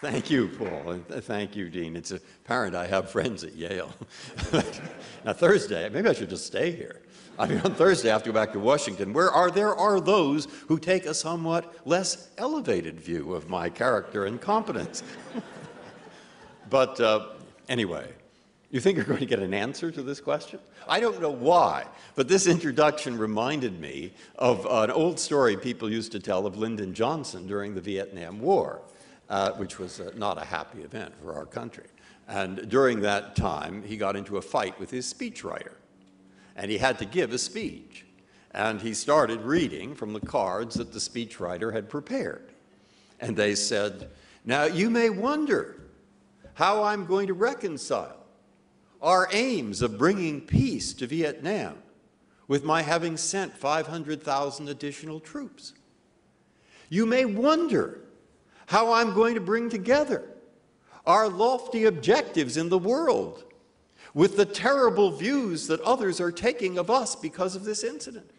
Thank you, Paul, and thank you, Dean. It's apparent I have friends at Yale. Now, Thursday, maybe I should just stay here. I mean, on Thursday, I have to go back to Washington, where there are those who take a somewhat less elevated view of my character and competence. But anyway, you think you're going to get an answer to this question? I don't know why, but this introduction reminded me of an old story people used to tell of Lyndon Johnson during the Vietnam War, which was not a happy event for our country. And during that time, he got into a fight with his speechwriter, and he had to give a speech. And he started reading from the cards that the speechwriter had prepared. And they said, "Now, you may wonder how I'm going to reconcile our aims of bringing peace to Vietnam with my having sent 500,000 additional troops. You may wonder how I'm going to bring together our lofty objectives in the world with the terrible views that others are taking of us because of this incident.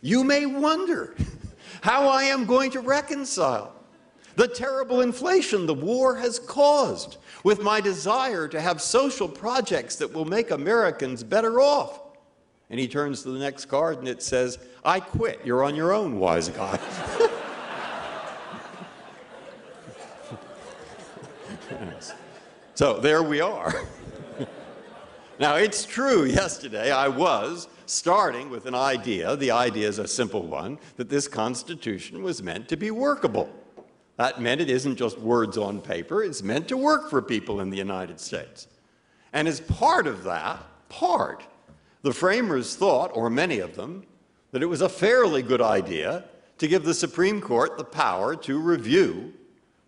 You may wonder how I am going to reconcile the terrible inflation the war has caused with my desire to have social projects that will make Americans better off." And he turns to the next card and it says, "I quit. You're on your own, wise guy." Yes. So there we are. Now, it's true, yesterday I was starting with an idea. The idea is a simple one, that this Constitution was meant to be workable. That meant it isn't just words on paper, it's meant to work for people in the United States. And as part of that, the framers thought, or many of them, that it was a fairly good idea to give the Supreme Court the power to review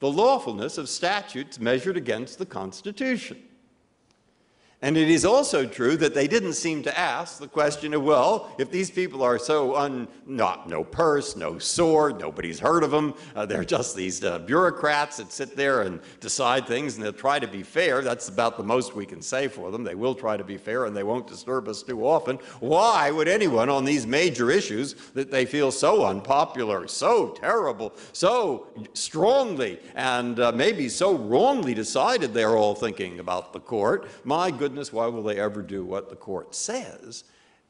the lawfulness of statutes measured against the Constitution. And it is also true that they didn't seem to ask the question of, well, if these people are so no purse, no sword, nobody's heard of them, they're just these bureaucrats that sit there and decide things and they'll try to be fair. That's about the most we can say for them. They will try to be fair and they won't disturb us too often. Why would anyone on these major issues that they feel so unpopular, so terrible, so strongly and maybe so wrongly decided they're all thinking about the court? My goodness, why will they ever do what the court says?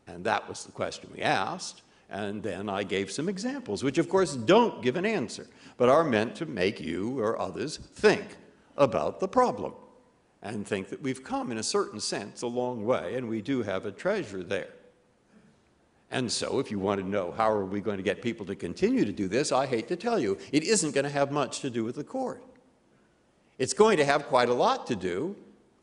And that was the question we asked. And then I gave some examples, which of course don't give an answer, but are meant to make you or others think about the problem and think that we've come, in a certain sense, a long way, and we do have a treasure there. And so if you want to know how are we going to get people to continue to do this, I hate to tell you, it isn't going to have much to do with the court. It's going to have quite a lot to do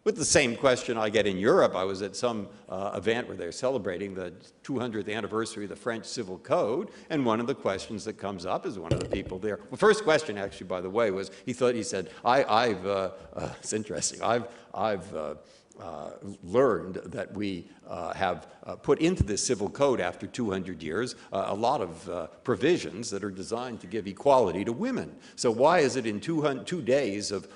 with the same question I get in Europe. I was at some event where they're celebrating the 200th anniversary of the French Civil Code, and one of the questions that comes up is one of the people there. The first question, actually, by the way, was he said, it's interesting, I've learned that we have put into this civil code after 200 years a lot of provisions that are designed to give equality to women. So why is it in 2 days of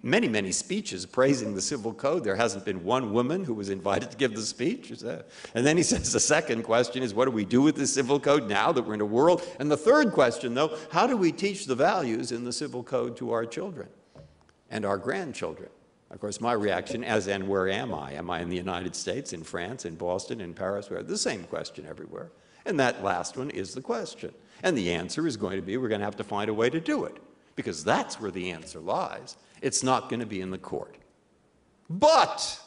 many, many speeches praising the civil code, there hasn't been one woman who was invited to give the speech? And then he says the second question is, what do we do with the civil code now that we're in a world? And the third question, though, how do we teach the values in the civil code to our children and our grandchildren? Of course, my reaction, and where am I? Am I in the United States, in France, in Boston, in Paris? We're the same question everywhere. And that last one is the question. And the answer is going to be, we're going to have to find a way to do it, because that's where the answer lies. It's not going to be in the court. But,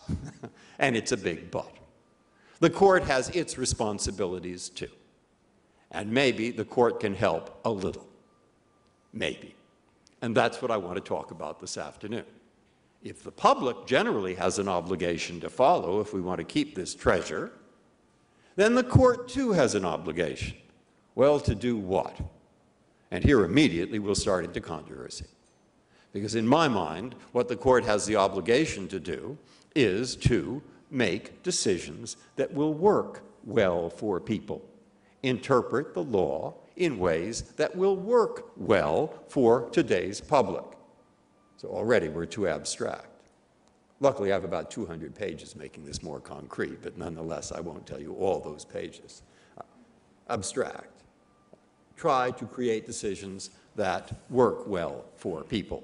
and it's a big but, the court has its responsibilities too. And maybe the court can help a little. Maybe. And that's what I want to talk about this afternoon. If the public generally has an obligation to follow, if we want to keep this treasure, then the court too has an obligation. Well, to do what? And here immediately we'll start into controversy. Because in my mind, what the court has the obligation to do is to make decisions that will work well for people, interpret the law in ways that will work well for today's public. So already we're too abstract. Luckily, I have about 200 pages making this more concrete, but nonetheless, I won't tell you all those pages. Abstract. Try to create decisions that work well for people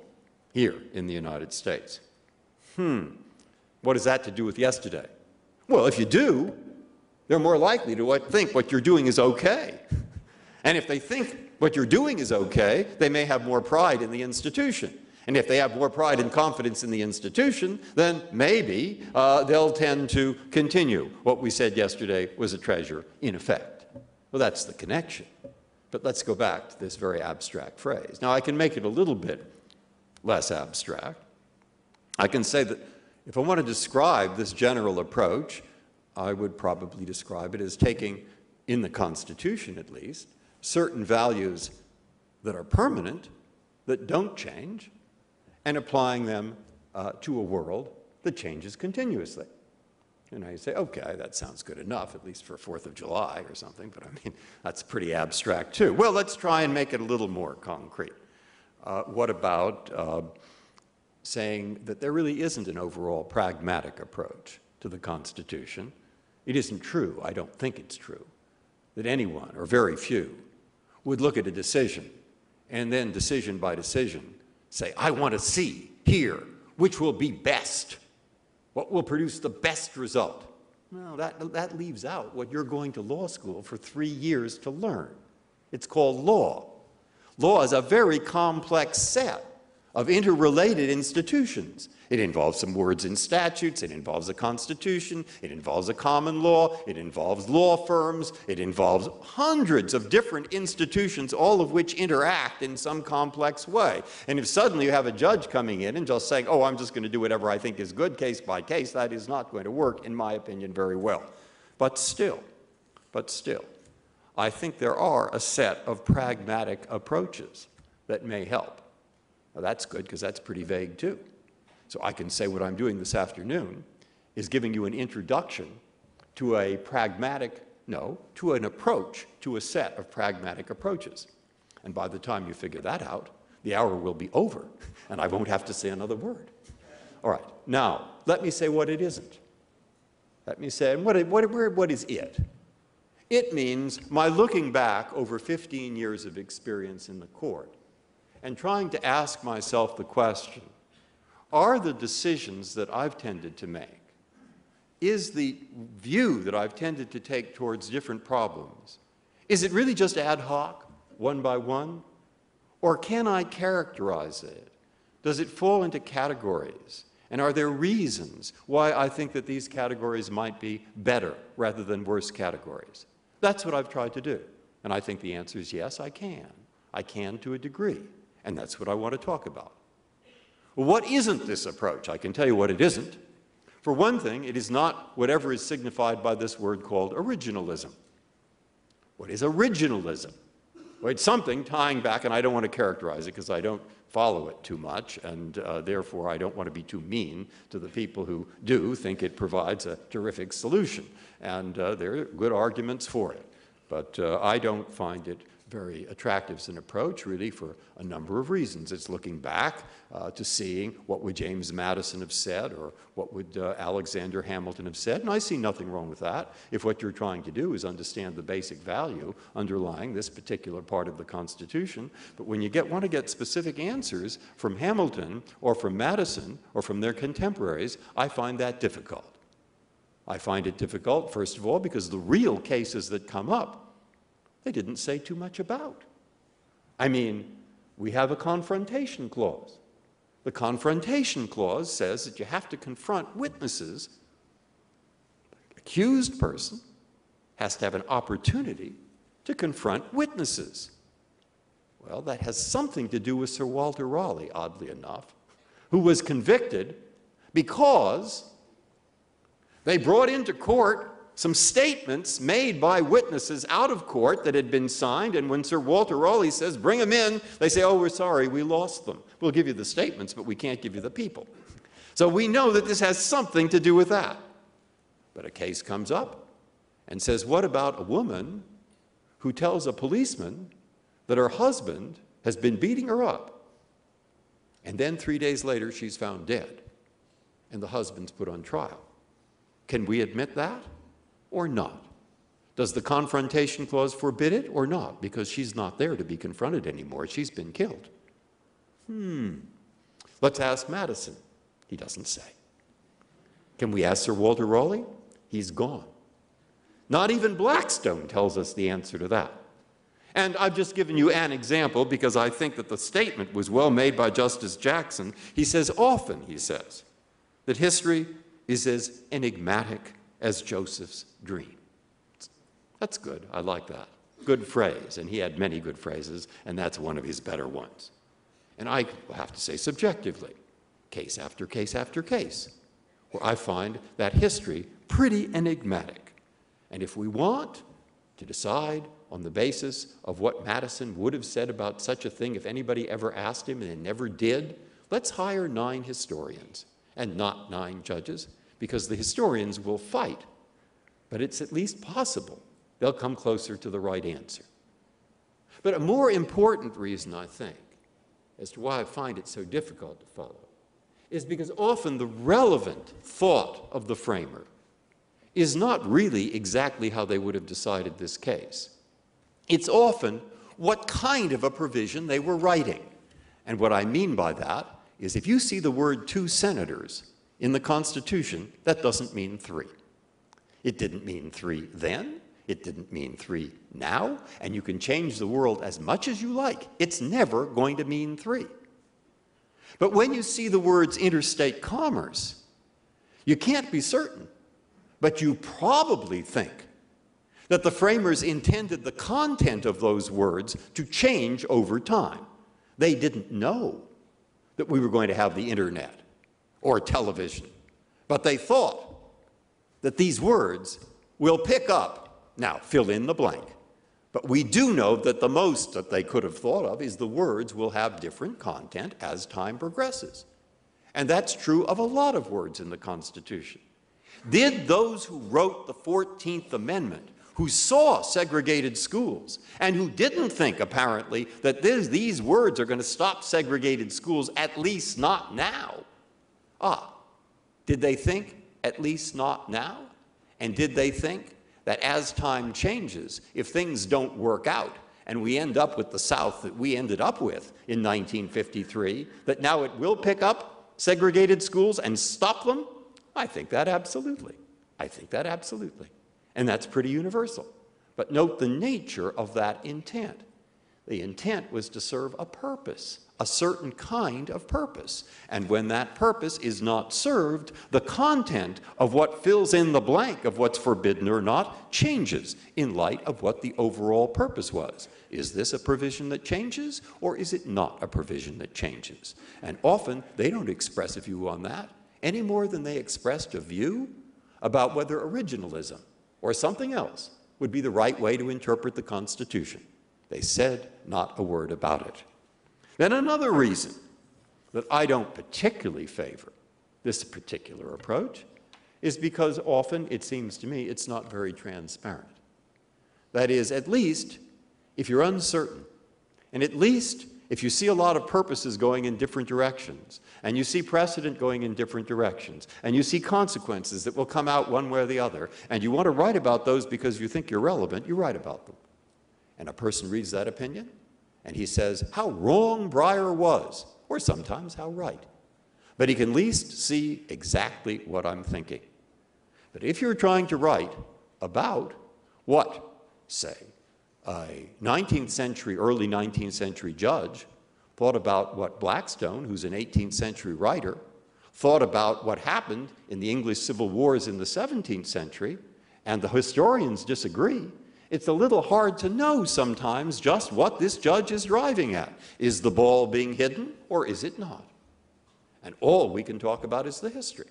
here in the United States. What is that to do with yesterday? Well, if you do, they're more likely to think what you're doing is okay. And if they think what you're doing is okay, they may have more pride in the institution. And if they have more pride and confidence in the institution, then maybe they'll tend to continue what we said yesterday was a treasure in effect. Well, that's the connection. But let's go back to this very abstract phrase. Now, I can make it a little bit less abstract. I can say that if I want to describe this general approach, I would probably describe it as taking, in the Constitution at least, certain values that are permanent, that don't change, and applying them to a world that changes continuously. And you say, okay, that sounds good enough, at least for 4th of July or something, but I mean, that's pretty abstract too. Well, let's try and make it a little more concrete. What about saying that there really isn't an overall pragmatic approach to the Constitution? It isn't true, I don't think it's true, that anyone, or very few, would look at a decision and then decision by decision say, I want to see here which will be best, what will produce the best result. No, that leaves out what you're going to law school for 3 years to learn. It's called law. Law is a very complex set of interrelated institutions. It involves some words in statutes, it involves a constitution, it involves a common law, it involves law firms, it involves hundreds of different institutions, all of which interact in some complex way. And if suddenly you have a judge coming in and just saying, oh, I'm just going to do whatever I think is good case by case, that is not going to work, in my opinion, very well. But still, I think there are a set of pragmatic approaches that may help. Now, that's good because that's pretty vague too. So I can say what I'm doing this afternoon is giving you an introduction to a to an approach to a set of pragmatic approaches. And by the time you figure that out, the hour will be over and I won't have to say another word. All right, now let me say what it isn't. Let me say, what is it? It means my looking back over 15 years of experience in the court and trying to ask myself the question, are the decisions that I've tended to make, is the view that I've tended to take towards different problems, is it really just ad hoc, one by one? Or can I characterize it? Does it fall into categories? And are there reasons why I think that these categories might be better rather than worse categories? That's what I've tried to do. And I think the answer is yes, I can. I can to a degree. And that's what I want to talk about. Well, what isn't this approach? I can tell you what it isn't. For one thing, it is not whatever is signified by this word called originalism. What is originalism? Well, it's something tying back, and I don't want to characterize it because I don't follow it too much, and therefore I don't want to be too mean to the people who do think it provides a terrific solution. And there are good arguments for it. But I don't find it very attractive as an approach, really, for a number of reasons. It's looking back to seeing what would James Madison have said or what would Alexander Hamilton have said, and I see nothing wrong with that if what you're trying to do is understand the basic value underlying this particular part of the Constitution. But when you want to get specific answers from Hamilton or from Madison or from their contemporaries, I find that difficult. I find it difficult, first of all, because the real cases that come up they didn't say too much about. I mean, we have a confrontation clause. The confrontation clause says that you have to confront witnesses. The accused person has to have an opportunity to confront witnesses. Well, that has something to do with Sir Walter Raleigh, oddly enough, who was convicted because they brought into court some statements made by witnesses out of court that had been signed, and when Sir Walter Raleigh says, bring them in, they say, oh, we're sorry, we lost them. We'll give you the statements, but we can't give you the people. So we know that this has something to do with that. But a case comes up and says, what about a woman who tells a policeman that her husband has been beating her up, and then 3 days later she's found dead, and the husband's put on trial? Can we admit that? Or not? Does the Confrontation Clause forbid it or not? Because she's not there to be confronted anymore. She's been killed. Let's ask Madison. He doesn't say. Can we ask Sir Walter Raleigh? He's gone. Not even Blackstone tells us the answer to that. And I've just given you an example because I think that the statement was well made by Justice Jackson. He says often, he says, that history is as enigmatic as Joseph's dream. That's good. I like that. Good phrase. And he had many good phrases, and that's one of his better ones. And I have to say subjectively, case after case after case, where I find that history pretty enigmatic. And if we want to decide on the basis of what Madison would have said about such a thing if anybody ever asked him and they never did, let's hire 9 historians and not 9 judges, because the historians will fight. But it's at least possible they'll come closer to the right answer. But a more important reason, I think, as to why I find it so difficult to follow, is because often the relevant thought of the framer is not really exactly how they would have decided this case. It's often what kind of a provision they were writing. And what I mean by that is if you see the word 2 senators in the Constitution, that doesn't mean 3. It didn't mean 3 then. It didn't mean 3 now. And you can change the world as much as you like. It's never going to mean 3. But when you see the words interstate commerce, you can't be certain, but you probably think that the framers intended the content of those words to change over time. They didn't know that we were going to have the internet or television, but they thought that these words will pick up, now fill in the blank, but we do know that the most that they could have thought of is the words will have different content as time progresses. And that's true of a lot of words in the Constitution. Did those who wrote the 14th Amendment, who saw segregated schools, and who didn't think, apparently, that these words are going to stop segregated schools, at least not now? Did they think, at least not now? And did they think that as time changes, if things don't work out, and we end up with the South that we ended up with in 1953, that now it will pick up segregated schools and stop them? I think that absolutely. I think that absolutely. And that's pretty universal. But note the nature of that intent. The intent was to serve a purpose, a certain kind of purpose. And when that purpose is not served, the content of what fills in the blank of what's forbidden or not changes in light of what the overall purpose was. Is this a provision that changes, or is it not a provision that changes? And often they don't express a view on that any more than they expressed a view about whether originalism or something else would be the right way to interpret the Constitution. They said not a word about it. Then another reason that I don't particularly favor this particular approach is because often, it seems to me, it's not very transparent. That is, at least if you're uncertain, and at least if you see a lot of purposes going in different directions, and you see precedent going in different directions, and you see consequences that will come out one way or the other, and you want to write about those because you think you're relevant, you write about them. And a person reads that opinion, and he says how wrong Breyer was, or sometimes how right. But he can at least see exactly what I'm thinking. But if you're trying to write about what, say, a 19th century, early 19th century judge thought about what Blackstone, who's an 18th century writer, thought about what happened in the English Civil Wars in the 17th century, and the historians disagree, it's a little hard to know sometimes just what this judge is driving at. Is the ball being hidden, or is it not? And all we can talk about is the history.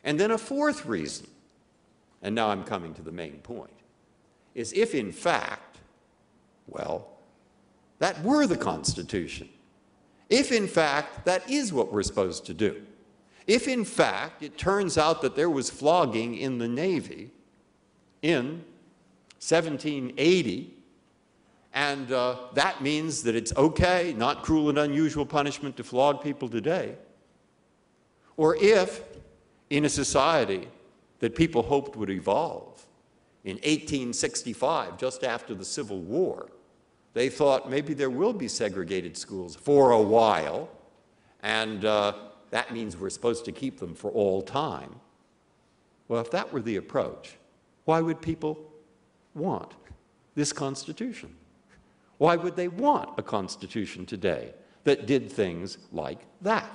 And then a fourth reason, and now I'm coming to the main point, is if in fact, well, that were the Constitution, if in fact that is what we're supposed to do, if in fact it turns out that there was flogging in the Navy in 1780, and that means that it's okay, not cruel and unusual punishment to flog people today, or if in a society that people hoped would evolve in 1865, just after the Civil War, they thought maybe there will be segregated schools for a while, and that means we're supposed to keep them for all time. Well, if that were the approach, why would people want this Constitution? Why would they want a Constitution today that did things like that?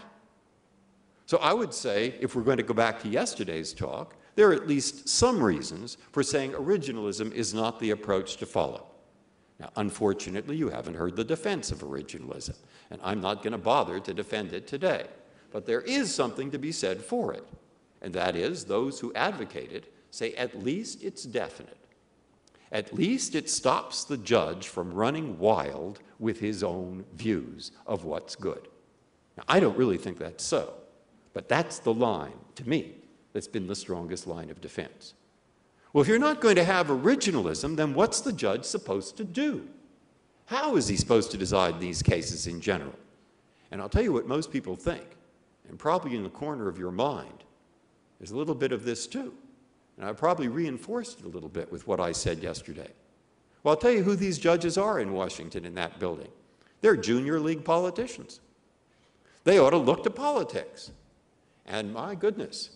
So I would say, if we're going to go back to yesterday's talk, there are at least some reasons for saying originalism is not the approach to follow. Now, unfortunately, you haven't heard the defense of originalism, and I'm not going to bother to defend it today. But there is something to be said for it, and that is those who advocate it say at least it's definite. At least it stops the judge from running wild with his own views of what's good. Now, I don't really think that's so, but that's the line, to me, that's been the strongest line of defense. Well, if you're not going to have originalism, then what's the judge supposed to do? How is he supposed to decide these cases in general? And I'll tell you what most people think, and probably in the corner of your mind, there's a little bit of this too. And I probably reinforced it a little bit with what I said yesterday. Well, I'll tell you who these judges are in Washington in that building. They're junior league politicians. They ought to look to politics. And my goodness,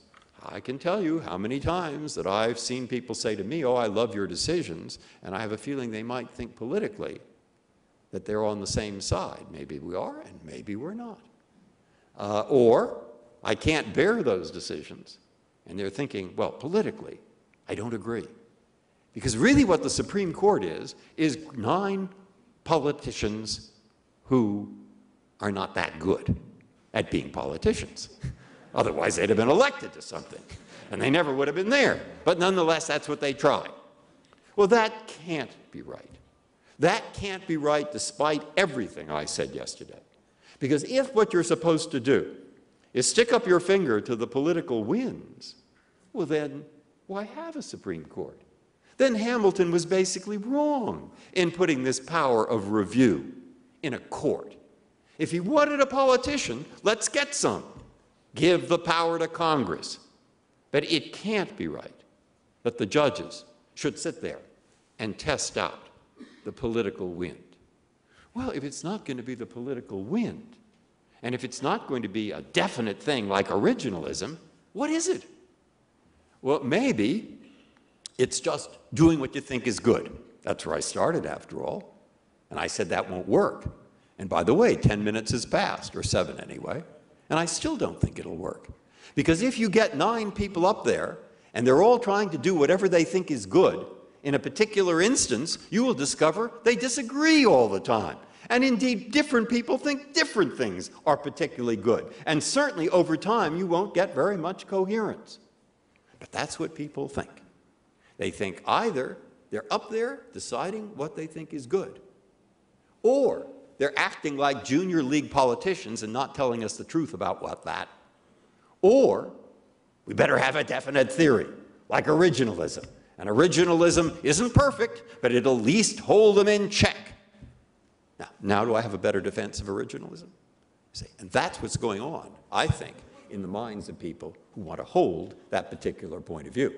I can tell you how many times that I've seen people say to me, oh, I love your decisions, and I have a feeling they might think politically that they're on the same side. Maybe we are, and maybe we're not. Or I can't bear those decisions, and they're thinking, well, politically, I don't agree. Because really what the Supreme Court is 9 politicians who are not that good at being politicians. Otherwise, they'd have been elected to something, and they never would have been there. But nonetheless, that's what they tried. Well, that can't be right. That can't be right despite everything I said yesterday. Because if what you're supposed to do is stick up your finger to the political winds, well then, why have a Supreme Court? Then Hamilton was basically wrong in putting this power of review in a court. If he wanted a politician, let's get some. Give the power to Congress. But it can't be right that the judges should sit there and test out the political wind. Well, if it's not going to be the political wind, and if it's not going to be a definite thing like originalism, what is it? Well, maybe it's just doing what you think is good. That's where I started, after all. And I said that won't work. And by the way, 10 minutes has passed, or 7 anyway. And I still don't think it'll work. Because if you get 9 people up there, and they're all trying to do whatever they think is good, in a particular instance, you will discover they disagree all the time. And indeed, different people think different things are particularly good. And certainly, over time, you won't get very much coherence. But that's what people think. They think either they're up there deciding what they think is good, or they're acting like junior league politicians and not telling us the truth about what that. Or we better have a definite theory, like originalism. And originalism isn't perfect, but it'll at least hold them in check. Now do I have a better defense of originalism? See, and that's what's going on, I think, in the minds of people who want to hold that particular point of view.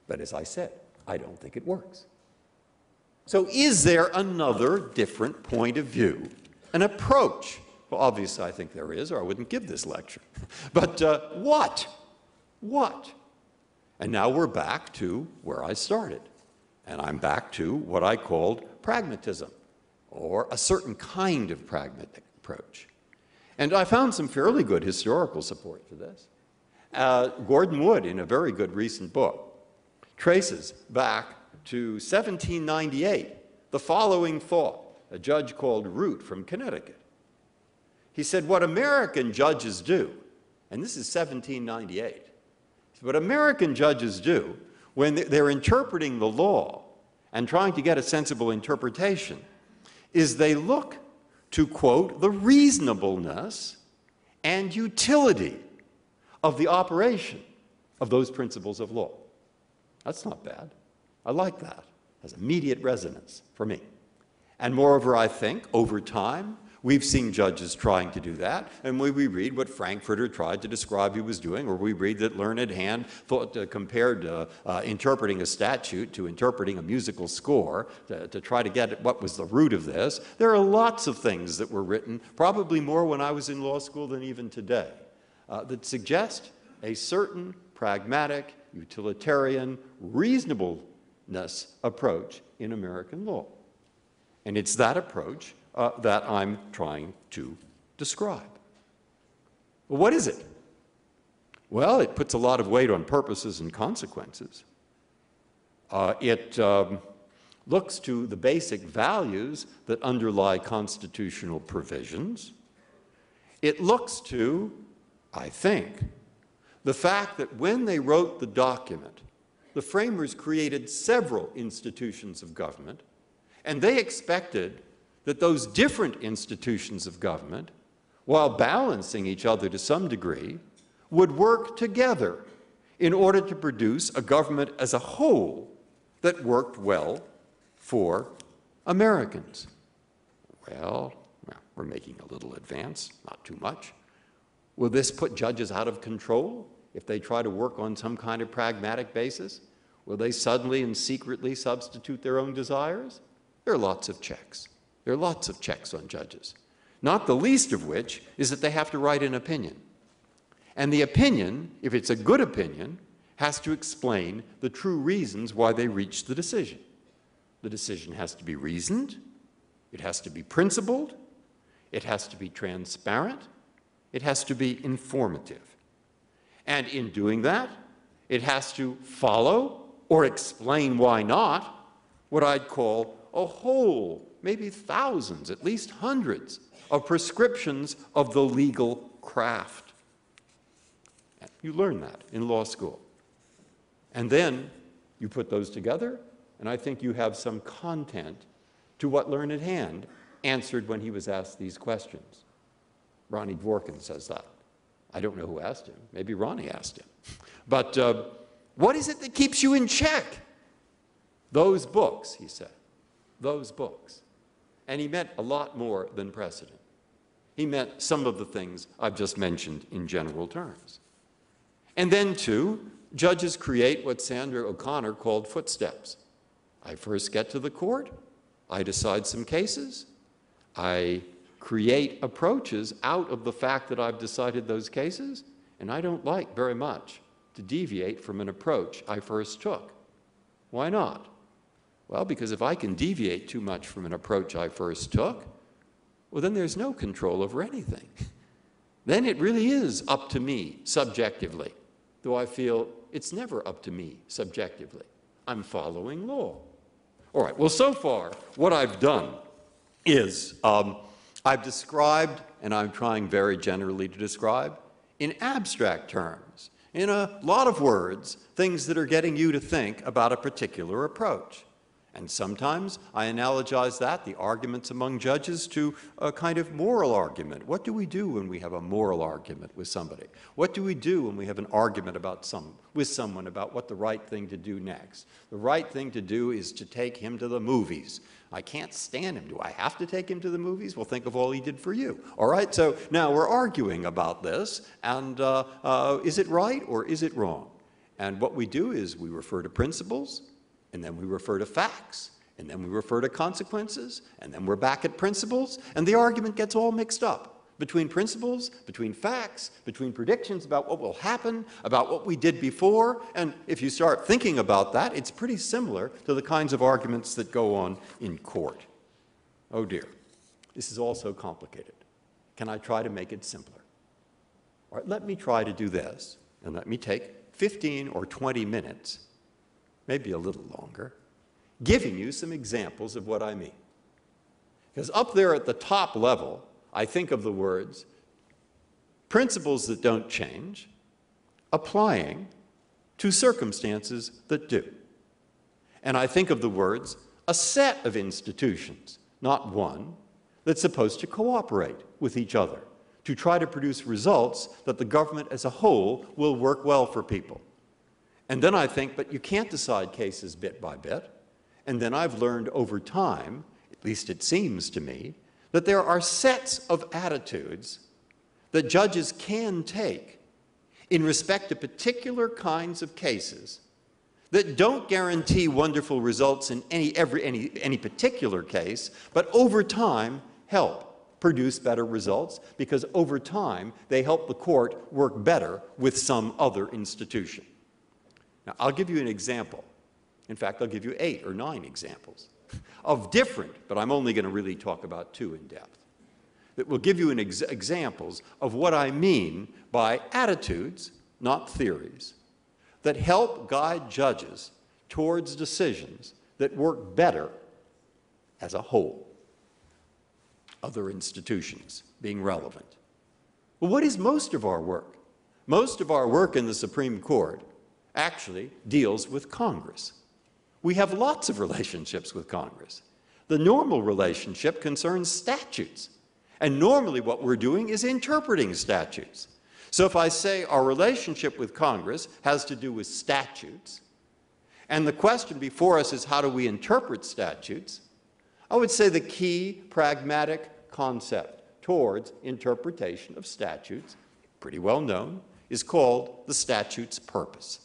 But as I said, I don't think it works. So is there another different point of view, an approach? Well, obviously I think there is, or I wouldn't give this lecture. But what? What? And now we're back to where I started. And I'm back to what I called pragmatism, or a certain kind of pragmatic approach. And I found some fairly good historical support for this. Gordon Wood, in a very good recent book, traces back to 1798 the following thought, a judge called Root from Connecticut. He said, what American judges do, and this is 1798, what American judges do when they're interpreting the law and trying to get a sensible interpretation is they look to, quote, the reasonableness and utility of the operation of those principles of law. That's not bad. I like that. It has immediate resonance for me. And moreover, I think, over time, We've seen judges trying to do that, and when we read what Frankfurter tried to describe he was doing, or we read that Learned Hand compared interpreting a statute to interpreting a musical score to try to get at what was the root of this, there are lots of things that were written, probably more when I was in law school than even today, that suggest a certain pragmatic, utilitarian, reasonableness approach in American law. And it's that approach that I'm trying to describe. Well, what is it? Well, it puts a lot of weight on purposes and consequences. It looks to the basic values that underlie constitutional provisions. It looks to, I think, the fact that when they wrote the document, the framers created several institutions of government, and they expected that those different institutions of government, while balancing each other to some degree, would work together in order to produce a government as a whole that worked well for Americans. Well, we're making a little advance, not too much. Will this put judges out of control if they try to work on some kind of pragmatic basis? Will they suddenly and secretly substitute their own desires? There are lots of checks. There are lots of checks on judges, not the least of which is that they have to write an opinion. And the opinion, if it's a good opinion, has to explain the true reasons why they reached the decision. The decision has to be reasoned, it has to be principled, it has to be transparent, it has to be informative. And in doing that, it has to follow or explain why not what I'd call a whole, maybe thousands, at least hundreds, of prescriptions of the legal craft. You learn that in law school. And then you put those together, and I think you have some content to what Learned Hand answered when he was asked these questions. Ronnie Dworkin says that. I don't know who asked him. Maybe Ronnie asked him. But what is it that keeps you in check? Those books, he said. Those books. And he meant a lot more than precedent. He meant some of the things I've just mentioned in general terms. And then, too, judges create what Sandra O'Connor called footsteps. I first get to the court, I decide some cases, I create approaches out of the fact that I've decided those cases, and I don't like very much to deviate from an approach I first took. Why not? Well, because if I can deviate too much from an approach I first took, well, then there's no control over anything. Then it really is up to me subjectively, though I feel it's never up to me subjectively. I'm following law. All right, well, so far, what I've done is I've described, and I'm trying very generally to describe, in abstract terms, in a lot of words, things that are getting you to think about a particular approach. And sometimes I analogize that, the arguments among judges, to a kind of moral argument. What do we do when we have a moral argument with somebody? What do we do when we have an argument with someone about what the right thing to do next? The right thing to do is to take him to the movies. I can't stand him. Do I have to take him to the movies? Well, think of all he did for you. All right, so now we're arguing about this, and is it right or is it wrong? And what we do is we refer to principles, and then we refer to facts, and then we refer to consequences, and then we're back at principles, and the argument gets all mixed up between principles, between facts, between predictions about what will happen, about what we did before, and if you start thinking about that, it's pretty similar to the kinds of arguments that go on in court. Oh dear, this is all so complicated. Can I try to make it simpler? All right, let me try to do this, and let me take 15 or 20 minutes, maybe a little longer, giving you some examples of what I mean. Because up there at the top level, I think of the words principles that don't change, applying to circumstances that do. And I think of the words a set of institutions, not one, that's supposed to cooperate with each other to try to produce results that the government as a whole will work well for people. And then I think, but you can't decide cases bit by bit. And then I've learned over time, at least it seems to me, that there are sets of attitudes that judges can take in respect to particular kinds of cases that don't guarantee wonderful results in any particular case, but over time help produce better results, because over time they help the court work better with some other institution. Now, I'll give you an example. In fact, I'll give you 8 or 9 examples of different, but I'm only going to really talk about 2 in depth, that will give you examples of what I mean by attitudes, not theories, that help guide judges towards decisions that work better as a whole. Other institutions being relevant. Well, what is most of our work? Most of our work in the Supreme Court actually deals with Congress. We have lots of relationships with Congress. The normal relationship concerns statutes. And normally what we're doing is interpreting statutes. So if I say our relationship with Congress has to do with statutes, and the question before us is how do we interpret statutes, I would say the key pragmatic concept towards interpretation of statutes, pretty well known, is called the statute's purpose.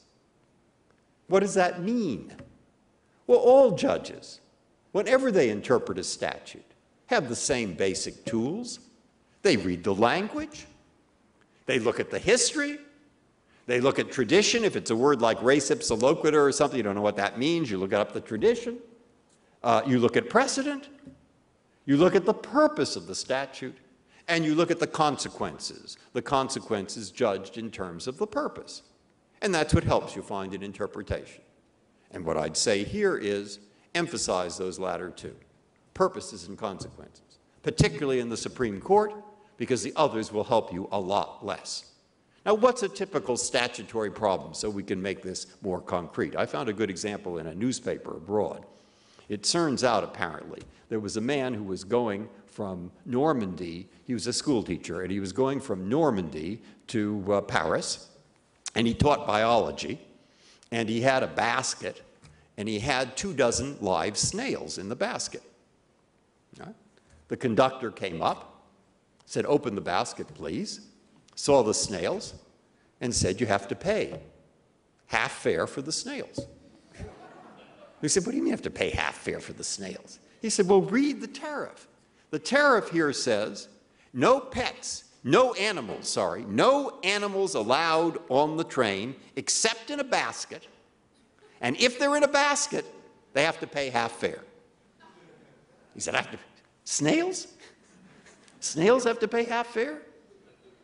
What does that mean? Well, all judges, whenever they interpret a statute, have the same basic tools. They read the language. They look at the history. They look at tradition. If it's a word like res ipsa loquitur or something, you don't know what that means, you look up the tradition. You look at precedent. You look at the purpose of the statute. And you look at the consequences judged in terms of the purpose. And that's what helps you find an interpretation. And what I'd say here is emphasize those latter 2, purposes and consequences, particularly in the Supreme Court, because the others will help you a lot less. Now, what's a typical statutory problem, so we can make this more concrete? I found a good example in a newspaper abroad. It turns out, apparently, there was a man who was going from Normandy. He was a school teacher, and he was going from Normandy to Paris, and he taught biology, and he had a basket, and he had 24 live snails in the basket. Right? The conductor came up, said, "Open the basket, please," saw the snails, and said, "You have to pay half fare for the snails." He said, "What do you mean you have to pay half fare for the snails?" He said, "Well, read the tariff. The tariff here says no pets, no animals allowed on the train except in a basket. And if they're in a basket, they have to pay half fare." He said, "Snails? Snails have to pay half fare?"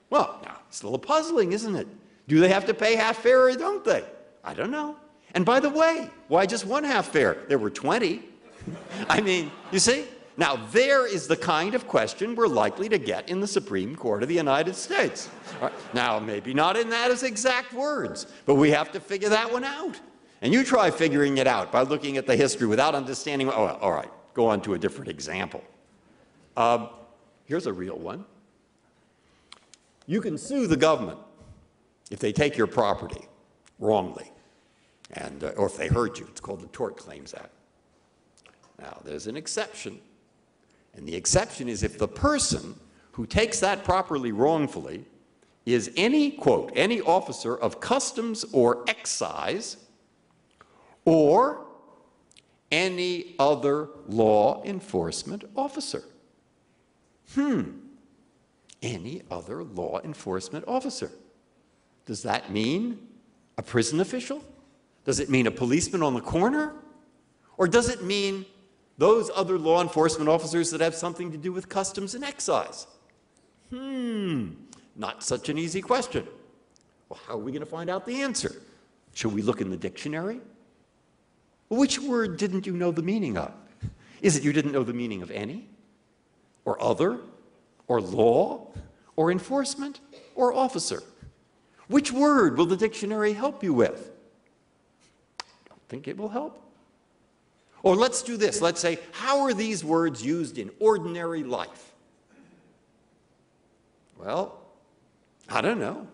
Well, now, it's a little puzzling, isn't it? Do they have to pay half fare or don't they? I don't know. And by the way, why just 1 half fare? There were 20. I mean, you see? Now, there is the kind of question we're likely to get in the Supreme Court of the United States. Right. Now, maybe not in that as exact words, but we have to figure that one out. And you try figuring it out by looking at the history without understanding. Oh, well, all right, go on to a different example. Here's a real one. You can sue the government if they take your property wrongly, and, or if they hurt you. It's called the Tort Claims Act. Now, there's an exception, and the exception is if the person who takes that property wrongfully is any, quote, any officer of customs or excise or any other law enforcement officer. Any other law enforcement officer. Does that mean a prison official? Does it mean a policeman on the corner? Or does it mean those other law enforcement officers that have something to do with customs and excise? Not such an easy question. Well, how are we going to find out the answer? Should we look in the dictionary? Which word didn't you know the meaning of? Is it you didn't know the meaning of any? Or other? Or law? Or enforcement? Or officer? Which word will the dictionary help you with? I don't think it will help. Or let's do this. Let's say, how are these words used in ordinary life? Well, I don't know.